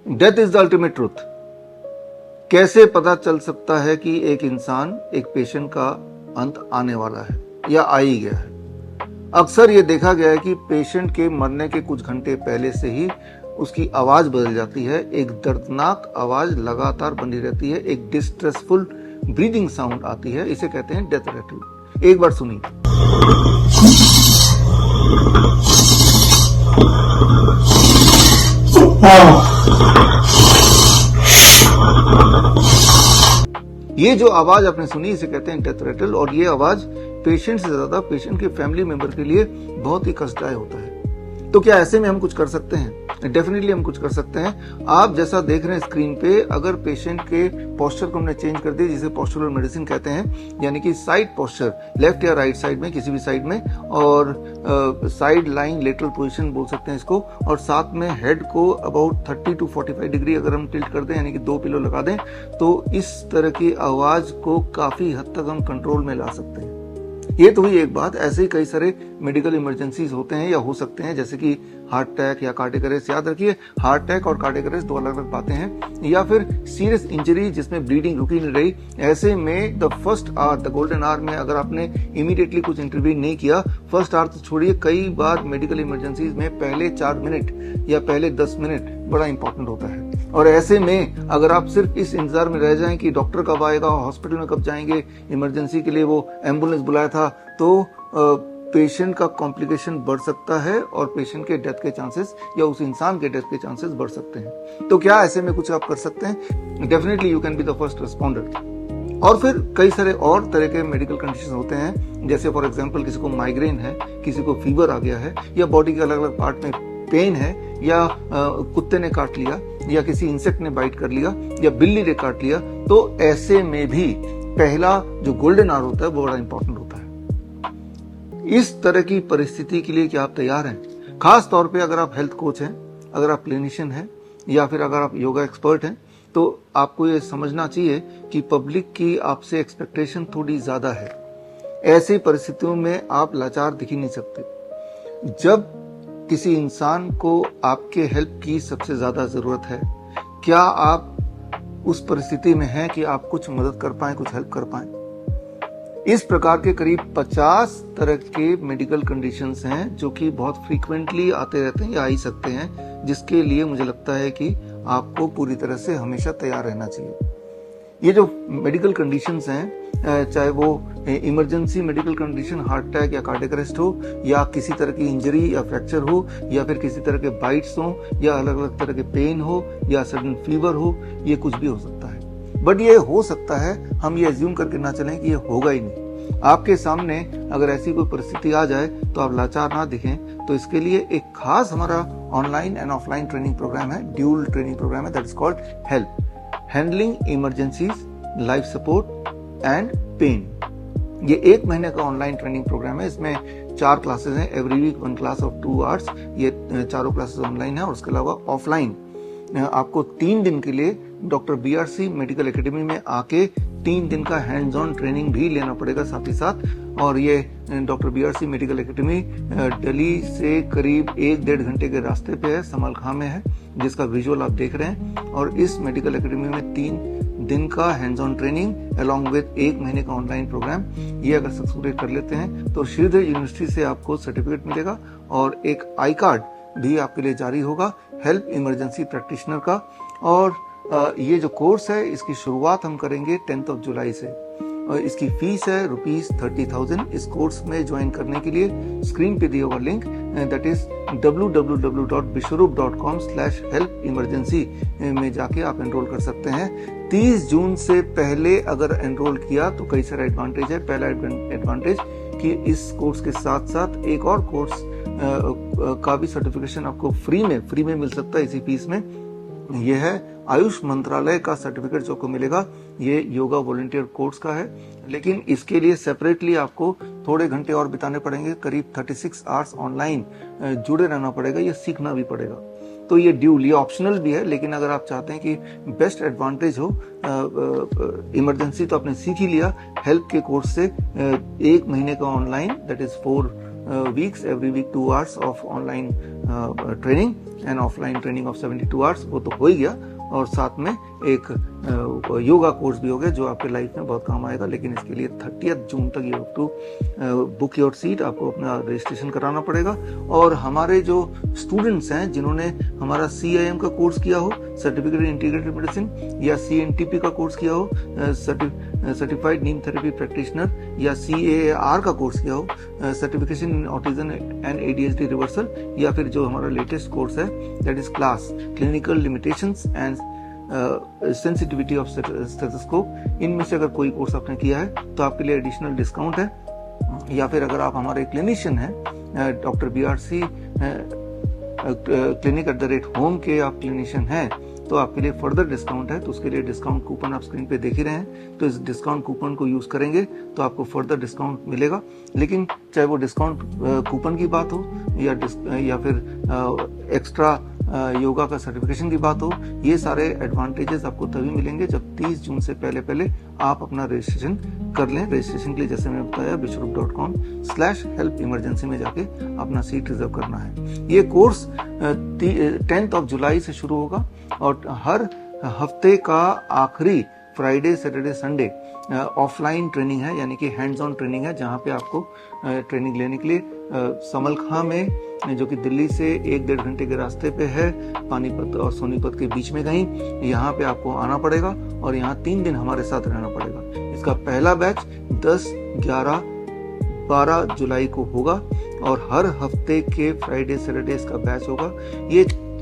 Death is the ultimate truth. कैसे पता चल सकता है कि एक इंसान, एक पेशेंट का अंत आने वाला है या आ ही गया है? अक्सर ये देखा गया है कि पेशेंट के मरने के कुछ घंटे पहले से ही उसकी आवाज बदल जाती है, एक दर्दनाक आवाज लगातार बनी रहती है, एक डिस्ट्रेसफुल ब्रीदिंग साउंड आती है, इसे कहते हैं डेथ रैटल। एक बार सुनिए। ये जो आवाज आपने सुनी इसे कहते हैं डेथ रैटल, और ये आवाज पेशेंट से ज्यादा पेशेंट के फैमिली मेंबर के लिए बहुत ही कष्टदायक होता है। तो क्या ऐसे में हम कुछ कर सकते हैं? डेफिनेटली हम कुछ कर सकते हैं। आप जैसा देख रहे हैं स्क्रीन पे, अगर पेशेंट के पोस्चर को हमने चेंज कर दिया, जिसे पोस्चरल मेडिसिन कहते हैं, यानी कि साइड पोस्चर, लेफ्ट या राइट साइड में, किसी भी साइड में, और साइड लाइंग लेटरल पोजीशन बोल सकते हैं इसको, और साथ में हेड को अबाउट 30 to 45 डिग्री अगर हम टिल्ट कर दें, यानी कि 2 पिलो लगा दें, तो इस तरह की आवाज को काफी हद तक हम कंट्रोल में ला सकते हैं। ये तो हुई एक बात। ऐसे ही कई सारे मेडिकल इमरजेंसीज होते हैं या हो सकते हैं, जैसे कि हार्ट अटैक या कार्डियक अरेस्ट। याद रखिए, हार्ट अटैक और कार्डियक अरेस्ट दो अलग अलग बातें हैं। या फिर सीरियस इंजरी जिसमें ब्लीडिंग रुकी नहीं रही, ऐसे में the first hour, the golden hour में अगर आपने इमीडिएटली कुछ इंटरवीन नहीं किया, फर्स्ट आवर तो छोड़िए, कई बार मेडिकल इमरजेंसीज में पहले 4 मिनट या पहले 10 मिनट बड़ा इंपॉर्टेंट होता है। और ऐसे में अगर आप सिर्फ इस इंतजार में रह जाएं कि डॉक्टर कब आएगा, हॉस्पिटल में कब जाएंगे, इमरजेंसी के लिए वो एम्बुलेंस बुलाया था, तो पेशेंट का कॉम्प्लिकेशन बढ़ सकता है और पेशेंट के डेथ के चांसेस या उस इंसान के डेथ के चांसेस बढ़ सकते हैं। तो क्या ऐसे में कुछ आप कर सकते हैं? Definitely you can be the first responder. और फिर कई सारे और तरह के मेडिकल कंडीशन होते हैं, जैसे फॉर एग्जांपल किसी को माइग्रेन है, किसी को फीवर आ गया है, या बॉडी के अलग अलग पार्ट में पेन है, या कुत्ते ने काट लिया, या किसी इंसेक्ट ने बाइट कर लिया, या बिल्ली ने काट लिया, तो ऐसे में भी पहला जो गोल्डन आवर होता है वो बड़ा इंपॉर्टेंट होता है। इस तरह की परिस्थिति के लिए क्या आप तैयार हैं? खास तौर पे अगर आप हेल्थ कोच हैं, अगर आप क्लिनिशियन हैं, या फिर अगर आप योगा एक्सपर्ट हैं, तो आपको ये समझना चाहिए कि पब्लिक की आपसे एक्सपेक्टेशन थोड़ी ज्यादा है। ऐसी परिस्थितियों में आप लाचार दिख ही नहीं सकते। जब किसी इंसान को आपके हेल्प की सबसे ज्यादा जरूरत है, क्या आप उस परिस्थिति में हैं कि आप कुछ मदद कर पाएं, कुछ हेल्प कर पाएं? इस प्रकार के करीब 50 तरह के मेडिकल कंडीशंस हैं जो कि बहुत फ्रीक्वेंटली आते रहते हैं या आ ही सकते हैं, जिसके लिए मुझे लगता है कि आपको पूरी तरह से हमेशा तैयार रहना चाहिए। ये जो मेडिकल कंडीशंस हैं, चाहे वो emergency medical condition, heart attack या कार्डियक अरेस्ट हो, या किसी तरह की इंजरी या फ्रैक्चर हो, या फिर किसी तरह के बाइट्स हो, या अलग अलग तरह के पेन हो, या सडन फीवर हो, ये कुछ भी हो सकता है। बट ये हो सकता है, हम ये अज्यूम करके ना चलें कि ये होगा ही नहीं। आपके सामने अगर ऐसी कोई परिस्थिति आ जाए तो आप लाचार ना दिखें। तो इसके लिए एक खास हमारा online and offline training program है, ड्यूल ट्रेनिंग प्रोग्राम है, that is called HELP, handling emergencies, life support and pain. ये 1 महीने का ऑनलाइन ट्रेनिंग प्रोग्राम है। इसमें 4 क्लासेस हैं, every week 1 class of 2 hours. ये चारों क्लासेस ऑनलाइन है, और उसके अलावा ऑफलाइन आपको 3 दिन के लिए डॉक्टर BRC मेडिकल एकेडमी में आके 3 दिन का हैंड्स ऑन ट्रेनिंग भी लेना पड़ेगा साथ ही साथ। और ये doctor BRC medical academy Delhi से करीब 1-1.5 घंटे के रास्ते पे है, समलखा में है, जिसका विजुअल आप देख रहे हैं। और इस मेडिकल एकेडमी में 3 दिन का hands on training along with 1 महीने का ऑनलाइन प्रोग्राम, ये अगर सक्सेसफुली कर लेते हैं तो श्रीधर यूनिवर्सिटी से आपको सर्टिफिकेट मिलेगा, और एक आई कार्ड भी आपके लिए जारी होगा हेल्प इमरजेंसी प्रैक्टिशनर का। और ये जो कोर्स है, इसकी शुरुआत हम करेंगे 10 जुलाई से, और इसकी फीस है ₹30,000। इस कोर्स में ज्वाइन करने के लिए स्क्रीन पे दिया हुआ लिंक, दैट इज www.bishwarup.com/help-emergency में जाके आप एनरोल कर सकते हैं। 30 जून से पहले अगर एनरोल किया तो कई सारे एडवांटेज है। पहला एडवांटेज कि इस कोर्स के साथ साथ एक और कोर्स का भी सर्टिफिकेशन आपको फ्री में मिल सकता है इसी फीस में। यह है आयुष मंत्रालय का सर्टिफिकेट जो को मिलेगा। ये योगा वॉलंटियर कोर्स का है, लेकिन इसके लिए सेपरेटली आपको थोड़े घंटे और बिताने पड़ेंगे, करीब 36 आवर्स ऑनलाइन जुड़े रहना पड़ेगा, ये सीखना भी पड़ेगा। तो ये ड्यूल, ये ऑप्शनल भी है, लेकिन अगर आप चाहते हैं कि बेस्ट एडवांटेज हो, इमरजेंसी तो आपने सीख ही लिया, हेल्प के कोर्स से 1 महीने का online, that is 4 weeks, every week 2 hours of online training and offline training of 72 hours, वो तो हो ही गया, और साथ में एक योगा कोर्स भी हो गया जो आपके लाइफ में बहुत काम आएगा। लेकिन इसके लिए 30 जून तक you have to book your seat, आपको अपना रजिस्ट्रेशन कराना पड़ेगा। और हमारे जो स्टूडेंट्स हैं जिन्होंने हमारा CIM का कोर्स किया हो, सर्टिफिकेट इन इंटीग्रेटिव मेडिसिन, या CNTP का कोर्स किया हो, सर्टिफाइड नीम थेरेपी प्रैक्टिशनर, या CAAR का कोर्स किया हो, certification in autism and ADHD reversal, या फिर जो हमारा लेटेस्ट कोर्स है that is class clinical limitations and sensitivity of stethoscope, इनमें से अगर कोई कोर्स आपने किया है तो आपके लिए एडिशनल डिस्काउंट है। या फिर अगर आप हमारे क्लिनिशियन हैं, डॉक्टर BRC clinic@home के आप क्लिनिशियन हैं, तो आपके लिए फर्दर डिस्काउंट है। तो उसके लिए डिस्काउंट कूपन आप स्क्रीन पे देख ही रहे हैं, तो इस डिस्काउंट कूपन को यूज करेंगे तो आपको फर्दर डिस्काउंट मिलेगा। लेकिन चाहे वो डिस्काउंट कूपन की बात हो या फिर एक्स्ट्रा योगा का सर्टिफिकेशन की बात हो, ये सारे एडवांटेजेस आपको तभी मिलेंगे जब 30 जून से पहले आप अपना रजिस्ट्रेशन कर लें। रजिस्ट्रेशन के लिए जैसे मैंने बताया bishrup.com/help emergency में जाके अपना सीट रिजर्व करना है। ये कोर्स 10 जुलाई से शुरू होगा और हर हफ्ते का आखिरी Friday, Saturday, Sunday offline training है, यानी कि हैंड्स ऑन ट्रेनिंग है, जहां पे आपको ट्रेनिंग लेने के लिए समलखा में, जो कि दिल्ली से 1-1.5 घंटे के रास्ते पे है, पानीपत और सोनीपत के बीच में कहीं, यहाँ पे आपको आना पड़ेगा और यहाँ 3 दिन हमारे साथ रहना पड़ेगा। इसका पहला बैच 10, 11, 12 जुलाई को होगा और हर हफ्ते के फ्राइडे, सैटरडे इसका बैच होगा।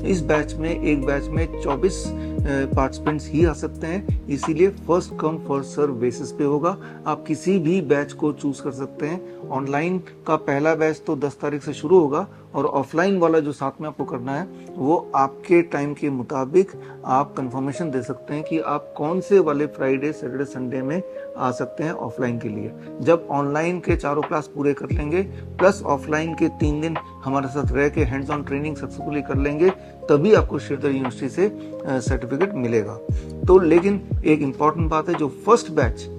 इस बैच में, एक बैच में 24 पार्टिसिपेंट्स ही आ सकते हैं, इसीलिए first come first serve basis पे होगा। आप किसी भी बैच को चूज कर सकते हैं। ऑनलाइन का पहला बैच तो 10 तारीख से शुरू होगा और ऑफलाइन वाला जो साथ में आपको करना है वो आपके टाइम के मुताबिक आप कंफर्मेशन दे सकते हैं कि आप कौन से वाले फ्राइडे, सैटरडे, संडे में आ सकते हैं ऑफलाइन के लिए। जब ऑनलाइन के 4 क्लास पूरे कर लेंगे प्लस ऑफलाइन के 3 दिन हमारे साथ रह के हैंड्स ऑन ट्रेनिंग सक्सेसफुली कर लेंगे, तभी आपको श्रीधर यूनिवर्सिटी से सर्टिफिकेट मिलेगा। तो लेकिन एक इंपॉर्टेंट बात है, जो फर्स्ट बैच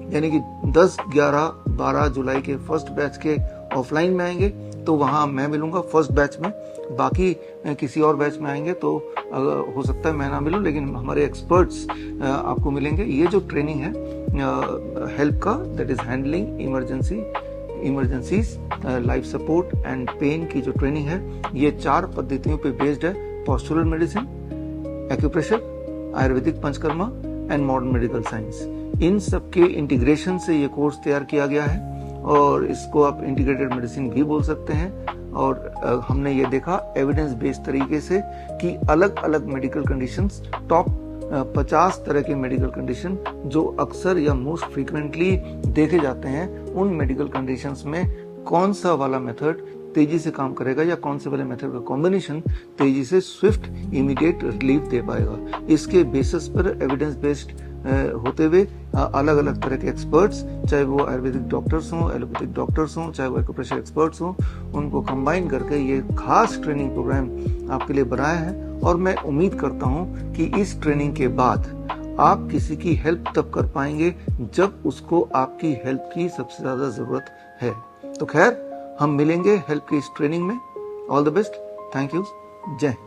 यानी कि 10, 11, 12 जुलाई के फर्स्ट बैच के ऑफलाइन में आएंगे तो वहां मैं मिलूंगा फर्स्ट बैच में। बाकी किसी और बैच में आएंगे तो हो सकता है मैं ना मिलूं, लेकिन हमारे एक्सपर्ट्स आपको मिलेंगे। ये जो ट्रेनिंग है हेल्प का, that is handling emergencies, life support and pain की जो ट्रेनिंग है, ये 4 पद्धतियों पे बेस्ड है: postural medicine, acupressure, ayurvedic panchakarma and modern medical science. इन सबके इंटीग्रेशन से ये कोर्स तैयार किया गया है और इसको आप इंटीग्रेटेड मेडिसिन भी बोल सकते हैं। और हमने ये देखा एविडेंस बेस्ड तरीके से कि अलग अलग मेडिकल कंडीशंस, टॉप 50 तरह के मेडिकल कंडीशन जो अक्सर या मोस्ट फ्रीक्वेंटली देखे जाते हैं, उन मेडिकल कंडीशंस में कौन सा वाला मेथड तेजी से काम करेगा या कौन से वाले मेथड का कॉम्बिनेशन तेजी से स्विफ्ट इमीडिएट रिलीफ दे पाएगा। इसके बेसिस पर एविडेंस बेस्ड होते हुए अलग अलग तरह के एक्सपर्ट्स, चाहे वो आयुर्वेदिक डॉक्टर्स हों, एलोपैथिक डॉक्टर्स हों, चाहे वो एक्यूप्रेशर एक्सपर्ट्स हों, उनको कंबाइन करके ये खास ट्रेनिंग प्रोग्राम आपके लिए बनाया है। और मैं उम्मीद करता हूँ कि इस ट्रेनिंग के बाद आप किसी की हेल्प तब कर पाएंगे जब उसको आपकी हेल्प की सबसे ज्यादा जरूरत है। तो खैर, हम मिलेंगे हेल्प की इस ट्रेनिंग में। All the best, thank you, जय हिंद।